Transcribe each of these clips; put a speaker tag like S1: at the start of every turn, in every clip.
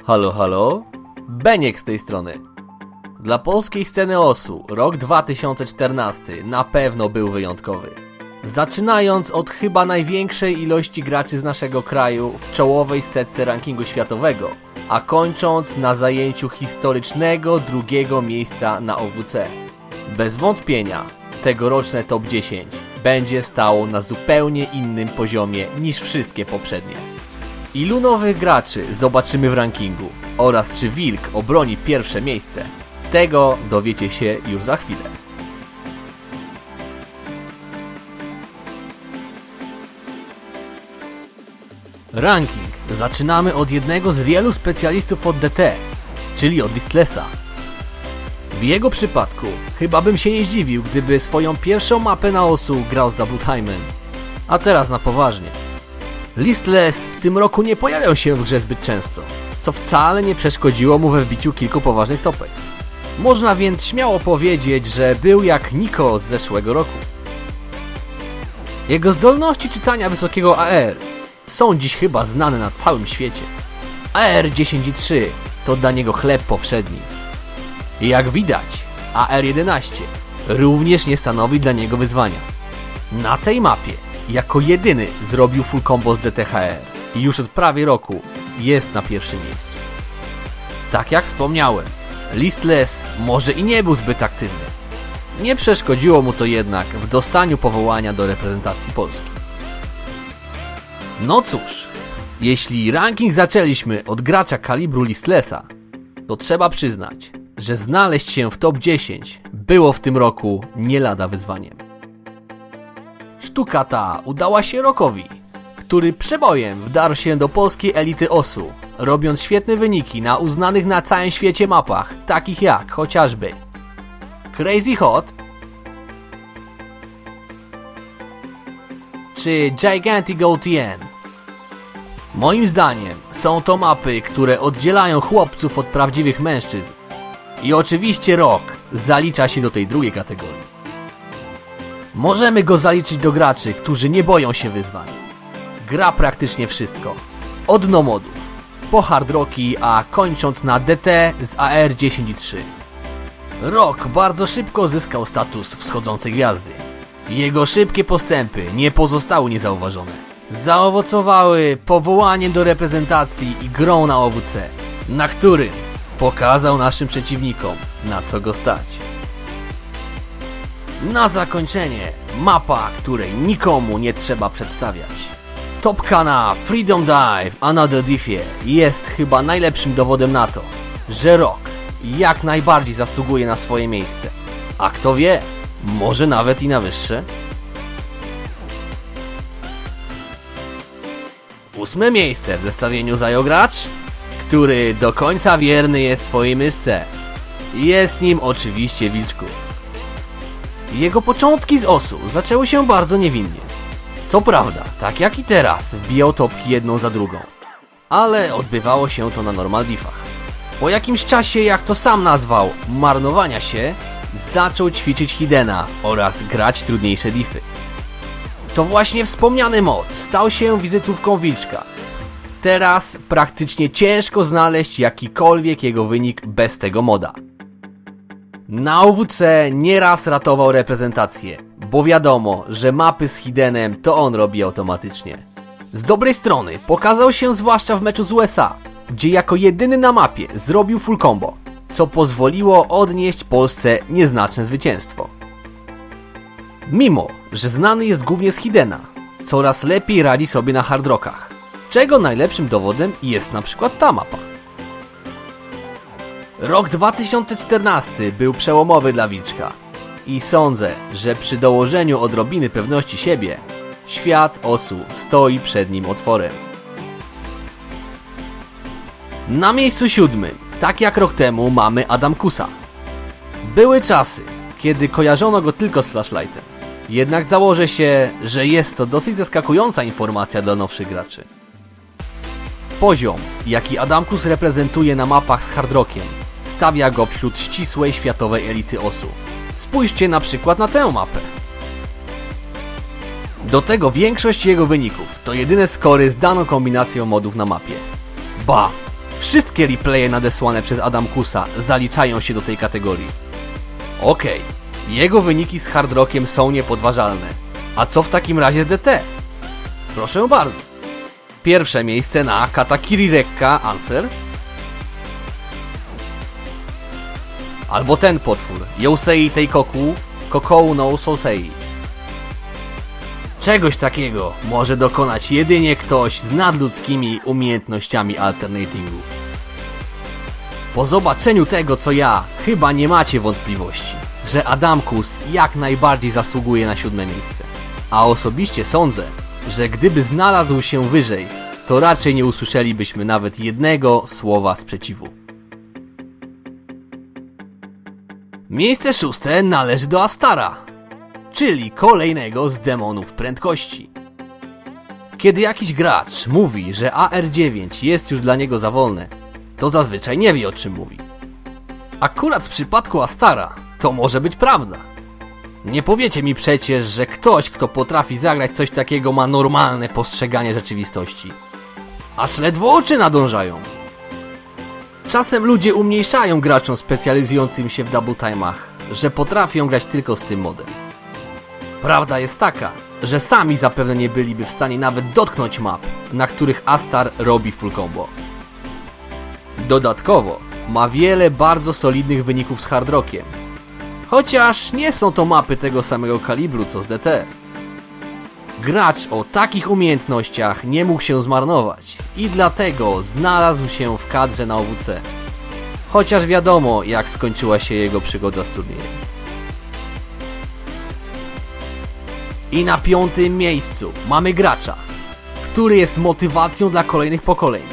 S1: Halo, halo? Beniek z tej strony. Dla polskiej sceny osu rok 2014 na pewno był wyjątkowy. Zaczynając od chyba największej ilości graczy z naszego kraju w czołowej setce rankingu światowego, a kończąc na zajęciu historycznego drugiego miejsca na OWC. Bez wątpienia tegoroczne top 10 będzie stało na zupełnie innym poziomie niż wszystkie poprzednie. Ilu nowych graczy zobaczymy w rankingu oraz czy Wilk obroni pierwsze miejsce, tego dowiecie się już za chwilę. Ranking zaczynamy od jednego z wielu specjalistów od DT, czyli od Listlessa. W jego przypadku chyba bym się nie zdziwił, gdyby swoją pierwszą mapę na osu grał z Doubletimem. A teraz na poważnie. Listless w tym roku nie pojawiał się w grze zbyt często, co wcale nie przeszkodziło mu we wbiciu kilku poważnych topek. Można więc śmiało powiedzieć, że był jak Niko z zeszłego roku. Jego zdolności czytania wysokiego AR są dziś chyba znane na całym świecie. AR 10.3 to dla niego chleb powszedni. Jak widać, AR 11 również nie stanowi dla niego wyzwania. Na tej mapie jako jedyny zrobił full combo z DTHR i już od prawie roku jest na pierwszym miejscu. Tak jak wspomniałem, Listless może i nie był zbyt aktywny. Nie przeszkodziło mu to jednak w dostaniu powołania do reprezentacji Polski. No cóż, jeśli ranking zaczęliśmy od gracza kalibru Listlessa, to trzeba przyznać, że znaleźć się w top 10 było w tym roku nie lada wyzwaniem. Sztuka ta udała się Rokowi, który przebojem wdarł się do polskiej elity osu, robiąc świetne wyniki na uznanych na całym świecie mapach, takich jak chociażby Crazy Hot czy Gigantic OTN. Moim zdaniem są to mapy, które oddzielają chłopców od prawdziwych mężczyzn. I oczywiście Rok zalicza się do tej drugiej kategorii. Możemy go zaliczyć do graczy, którzy nie boją się wyzwań. Gra praktycznie wszystko. Od nomodów, po hard rocki, a kończąc na DT z AR 10.3. Rok bardzo szybko zyskał status wschodzącej gwiazdy. Jego szybkie postępy nie pozostały niezauważone. Zaowocowały powołaniem do reprezentacji i grą na OWC, na którym pokazał naszym przeciwnikom, na co go stać. Na zakończenie mapa, której nikomu nie trzeba przedstawiać. Topka na Freedom Dive Another Diffie jest chyba najlepszym dowodem na to, że Rok jak najbardziej zasługuje na swoje miejsce. A kto wie, może nawet i na wyższe? 8. miejsce w zestawieniu zajął gracz, który do końca wierny jest swojej mysce. Jest nim oczywiście Wilczku. Jego początki z osu zaczęły się bardzo niewinnie. Co prawda, tak jak i teraz, wbijał topki jedną za drugą. Ale odbywało się to na normal diffach. Po jakimś czasie, jak to sam nazwał, marnowania się, zaczął ćwiczyć Hiddena oraz grać trudniejsze diffy. To właśnie wspomniany mod stał się wizytówką Wilczka. Teraz praktycznie ciężko znaleźć jakikolwiek jego wynik bez tego moda. Na OWC nieraz ratował reprezentację, bo wiadomo, że mapy z Hiddenem to on robi automatycznie. Z dobrej strony pokazał się zwłaszcza w meczu z USA, gdzie jako jedyny na mapie zrobił full combo, co pozwoliło odnieść Polsce nieznaczne zwycięstwo. Mimo, że znany jest głównie z Hiddena, coraz lepiej radzi sobie na hard rockach, czego najlepszym dowodem jest na przykład ta mapa. Rok 2014 był przełomowy dla Wilczka i sądzę, że przy dołożeniu odrobiny pewności siebie, świat osu stoi przed nim otworem. Na miejscu 7, tak jak rok temu, mamy Adamkusa. Były czasy, kiedy kojarzono go tylko z Flashlightem. Jednak założę się, że jest to dosyć zaskakująca informacja dla nowszych graczy. Poziom, jaki Adamkus reprezentuje na mapach z hard rockiem, stawia go wśród ścisłej światowej elity osu. Spójrzcie na przykład na tę mapę. Do tego większość jego wyników to jedyne skory z daną kombinacją modów na mapie. Ba, Wszystkie replaye nadesłane przez Adamkusa zaliczają się do tej kategorii. Okej, jego wyniki z Hard Rockiem są niepodważalne. A co w takim razie z DT? Proszę bardzo. Pierwsze miejsce na Katakiri Rekka Answer. Albo ten potwór, Yosei Teikoku Kokou no Sosei. Czegoś takiego może dokonać jedynie ktoś z nadludzkimi umiejętnościami alternatingu. Po zobaczeniu tego co ja, chyba nie macie wątpliwości, że Adamkus jak najbardziej zasługuje na 7. miejsce. A osobiście sądzę, że gdyby znalazł się wyżej, to raczej nie usłyszelibyśmy nawet jednego słowa sprzeciwu. Miejsce 6. należy do Astara, czyli kolejnego z demonów prędkości. Kiedy jakiś gracz mówi, że AR9 jest już dla niego za wolne, to zazwyczaj nie wie o czym mówi. Akurat w przypadku Astara to może być prawda. Nie powiecie mi przecież, że ktoś, kto potrafi zagrać coś takiego, ma normalne postrzeganie rzeczywistości. Aż ledwo oczy nadążają. Czasem ludzie umniejszają graczom specjalizującym się w double time'ach, że potrafią grać tylko z tym modem. Prawda jest taka, że sami zapewne nie byliby w stanie nawet dotknąć map, na których Astar robi full combo. Dodatkowo ma wiele bardzo solidnych wyników z Hard Rockiem, chociaż nie są to mapy tego samego kalibru co z DT. Gracz o takich umiejętnościach nie mógł się zmarnować i dlatego znalazł się w kadrze na OWC. Chociaż wiadomo jak skończyła się jego przygoda z turniejem. I na 5. miejscu mamy gracza, który jest motywacją dla kolejnych pokoleń.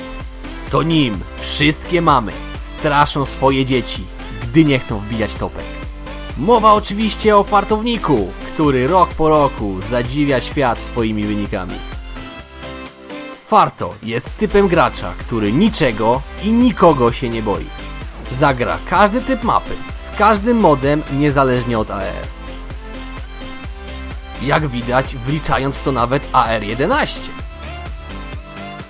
S1: To nim wszystkie mamy straszą swoje dzieci, gdy nie chcą wbijać topek. Mowa oczywiście o fartowniku, który rok po roku zadziwia świat swoimi wynikami. Farto jest typem gracza, który niczego i nikogo się nie boi. Zagra każdy typ mapy, z każdym modem, niezależnie od AR. Jak widać, wliczając w to nawet AR11.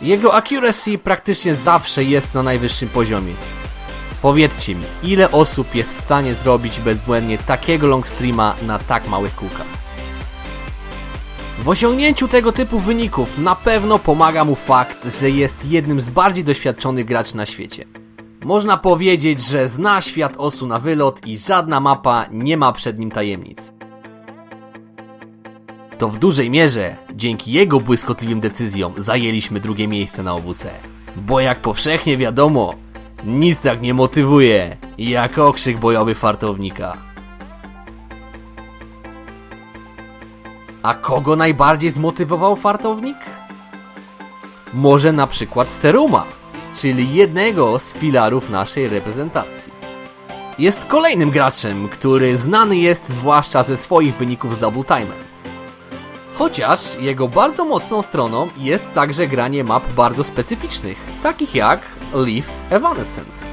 S1: Jego accuracy praktycznie zawsze jest na najwyższym poziomie. Powiedzcie mi, ile osób jest w stanie zrobić bezbłędnie takiego long streama na tak małych kółkach? W osiągnięciu tego typu wyników na pewno pomaga mu fakt, że jest jednym z bardziej doświadczonych graczy na świecie. Można powiedzieć, że zna świat osu na wylot i żadna mapa nie ma przed nim tajemnic. To w dużej mierze dzięki jego błyskotliwym decyzjom zajęliśmy 2. miejsce na OWC. Bo jak powszechnie wiadomo, nic tak nie motywuje jak okrzyk bojowy fartownika. A kogo najbardziej zmotywował fartownik? Może na przykład Steruma, czyli jednego z filarów naszej reprezentacji. Jest kolejnym graczem, który znany jest zwłaszcza ze swoich wyników z double time'em. Chociaż jego bardzo mocną stroną jest także granie map bardzo specyficznych, takich jak Leaf Evanescent.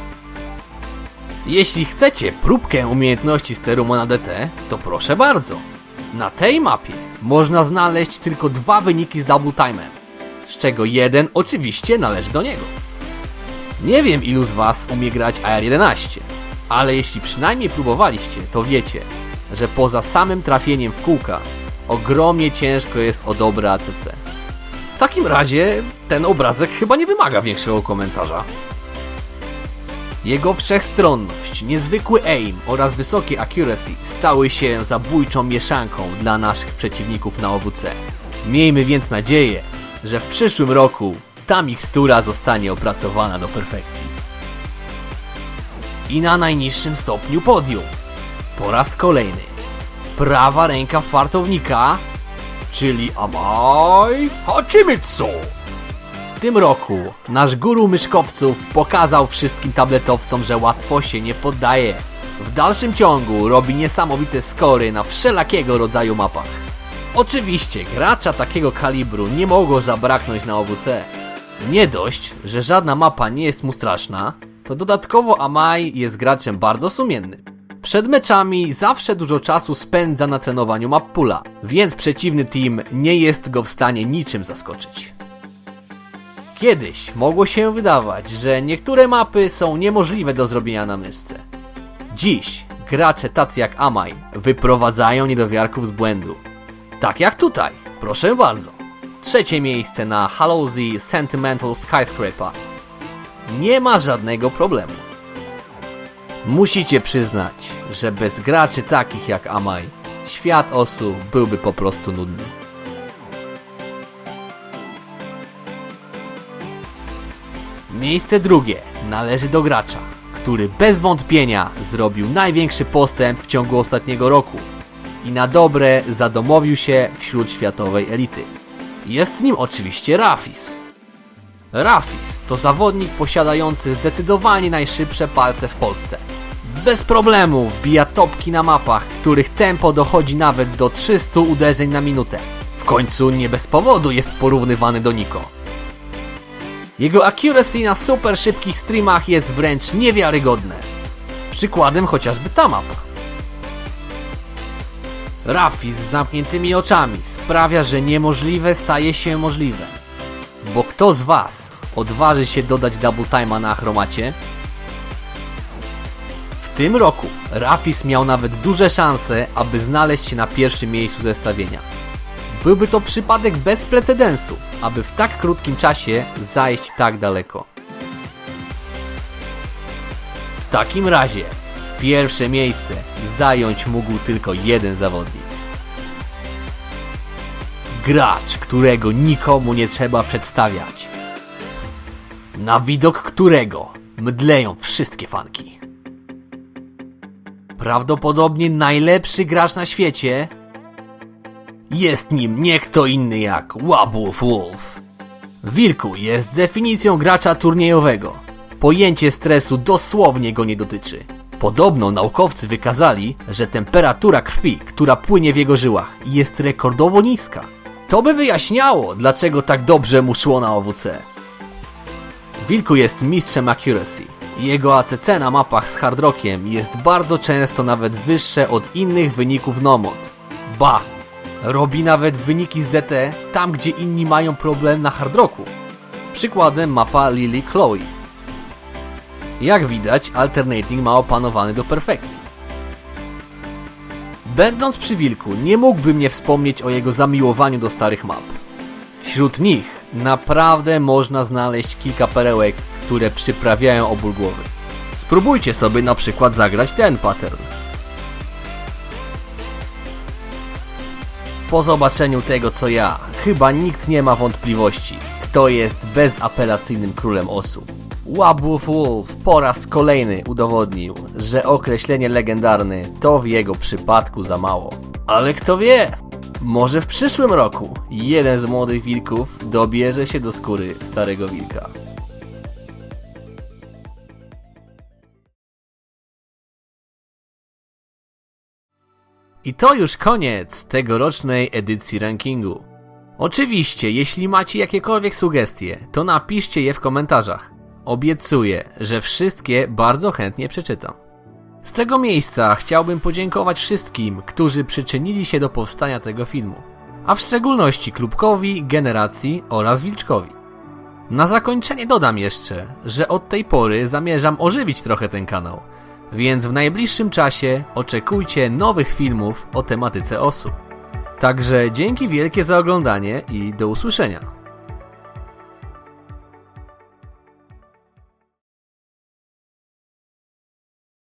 S1: Jeśli chcecie próbkę umiejętności Steruma na DT, to proszę bardzo. Na tej mapie można znaleźć tylko 2 wyniki z double time'em, z czego jeden oczywiście należy do niego. Nie wiem ilu z was umie grać AR11, ale jeśli przynajmniej próbowaliście, to wiecie, że poza samym trafieniem w kółka ogromnie ciężko jest o dobre ACC. W takim razie ten obrazek chyba nie wymaga większego komentarza. Jego wszechstronność, niezwykły aim oraz wysokie accuracy stały się zabójczą mieszanką dla naszych przeciwników na OWC. Miejmy więc nadzieję, że w przyszłym roku ta mikstura zostanie opracowana do perfekcji. I na najniższym stopniu podium, po raz kolejny, prawa ręka fartownika, czyli Amai Hachimitsu. W tym roku nasz guru myszkowców pokazał wszystkim tabletowcom, że łatwo się nie poddaje. W dalszym ciągu robi niesamowite skory na wszelakiego rodzaju mapach. Oczywiście gracza takiego kalibru nie mogło zabraknąć na OWC. Nie dość, że żadna mapa nie jest mu straszna, to dodatkowo Amai jest graczem bardzo sumiennym. Przed meczami zawsze dużo czasu spędza na trenowaniu map poola, więc przeciwny team nie jest go w stanie niczym zaskoczyć. Kiedyś mogło się wydawać, że niektóre mapy są niemożliwe do zrobienia na myszce. Dziś gracze tacy jak Amai wyprowadzają niedowiarków z błędu. Tak jak tutaj, proszę bardzo. 3. miejsce na Hallousey Sentimental Skyscraper. Nie ma żadnego problemu. Musicie przyznać, że bez graczy takich jak Amai, świat Osu byłby po prostu nudny. Miejsce drugie należy do gracza, który bez wątpienia zrobił największy postęp w ciągu ostatniego roku i na dobre zadomowił się wśród światowej elity. Jest nim oczywiście Rafis. Rafis to zawodnik posiadający zdecydowanie najszybsze palce w Polsce. Bez problemu wbija topki na mapach, których tempo dochodzi nawet do 300 uderzeń na minutę. W końcu nie bez powodu jest porównywany do Niko. Jego accuracy na super szybkich streamach jest wręcz niewiarygodne. Przykładem chociażby ta mapa. Rafis z zamkniętymi oczami sprawia, że niemożliwe staje się możliwe. Bo kto z was odważy się dodać double time'a na achromacie? W tym roku Rafis miał nawet duże szanse, aby znaleźć się na pierwszym miejscu zestawienia. Byłby to przypadek bez precedensu, aby w tak krótkim czasie zajść tak daleko. W takim razie pierwsze miejsce zająć mógł tylko jeden zawodnik. Gracz, którego nikomu nie trzeba przedstawiać. Na widok którego mdleją wszystkie fanki. Prawdopodobnie najlepszy gracz na świecie. Jest nim nie kto inny jak Łabów Wolf. Wilku jest definicją gracza turniejowego. Pojęcie stresu dosłownie go nie dotyczy. Podobno naukowcy wykazali, że temperatura krwi, która płynie w jego żyłach, jest rekordowo niska. To by wyjaśniało, dlaczego tak dobrze mu szło na OWC. Wilku jest mistrzem accuracy. Jego ACC na mapach z hard rockiem jest bardzo często nawet wyższe od innych wyników NOMOD. Ba! Robi nawet wyniki z DT tam, gdzie inni mają problem na hard rocku. Przykładem mapa Lily Chloe. Jak widać, alternating ma opanowany do perfekcji. Będąc przy Wilku, nie mógłbym nie wspomnieć o jego zamiłowaniu do starych map. Wśród nich naprawdę można znaleźć kilka perełek, które przyprawiają o ból głowy. Spróbujcie sobie na przykład zagrać ten pattern. Po zobaczeniu tego co ja, chyba nikt nie ma wątpliwości, kto jest bezapelacyjnym królem Osu. Łabów Wolf po raz kolejny udowodnił, że określenie legendarny to w jego przypadku za mało. Ale kto wie, może w przyszłym roku jeden z młodych wilków dobierze się do skóry starego wilka. I to już koniec tegorocznej edycji rankingu. Oczywiście, jeśli macie jakiekolwiek sugestie, to napiszcie je w komentarzach. Obiecuję, że wszystkie bardzo chętnie przeczytam. Z tego miejsca chciałbym podziękować wszystkim, którzy przyczynili się do powstania tego filmu, a w szczególności Klubkowi, Generacji oraz Wilczkowi. Na zakończenie dodam jeszcze, że od tej pory zamierzam ożywić trochę ten kanał, więc w najbliższym czasie oczekujcie nowych filmów o tematyce Osu. Także dzięki wielkie za oglądanie i do usłyszenia.